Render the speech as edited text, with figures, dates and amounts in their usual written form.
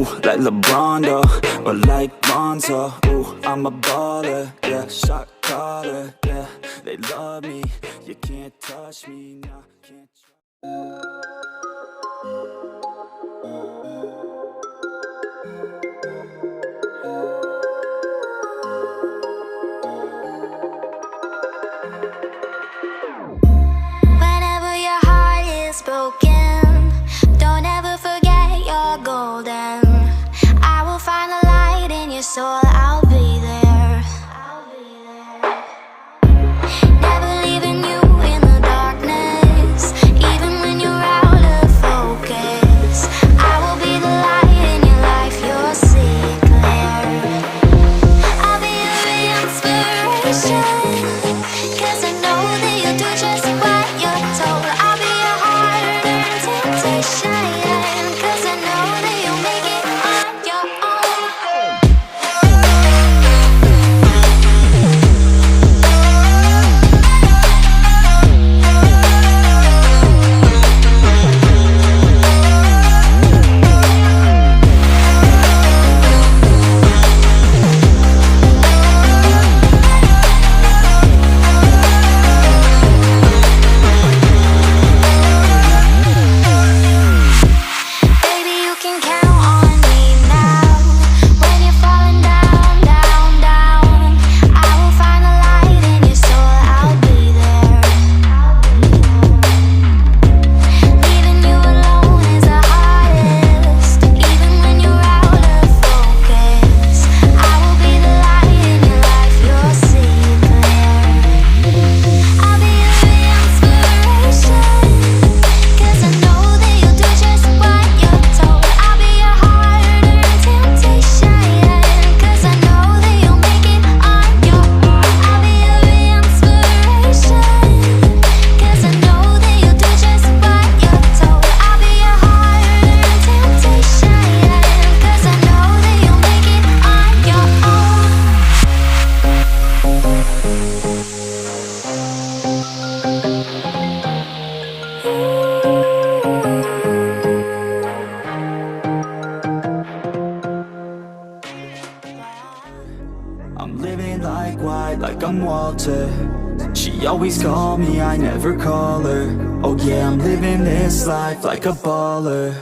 ooh, like LeBron, though, or like Lonzo, ooh, I'm a baller, yeah, shot caller, yeah, they love me, you can't touch me, nah, can't Whenever your heart is broken, don't ever forget you're golden. I will find a light in your soul, I'll be there. Never leaving you in the darkness, even when you're out of focus. I will be the light in your life, you'll see it clear. I'll be your inspiration, 'cause I know that you'll do just what you're told. I'll be your hard-earned temptation, 'cause I know that you'll make it on your own. Baby, you can count on me now. When you're falling down, down, down, I will find a light in your soul, I'll be there. Leaving you alone is the hardest, even when you're out of focus. I will be the light in your life, you'll see it clear. I'll be your inspiration, 'cause I know that you'll do just what you're told. I'll be your hard-earned temptation, 'cause I know that you'll make it on your own. I'll be your inspiration, 'cause I know that you'll do just what you're told. I'll be your hard-earned temptation, 'cause I know that you'll make it on your own. I'm living like white, like I'm Walter. She always call me, I never call her. Oh yeah, I'm living this life like a baller.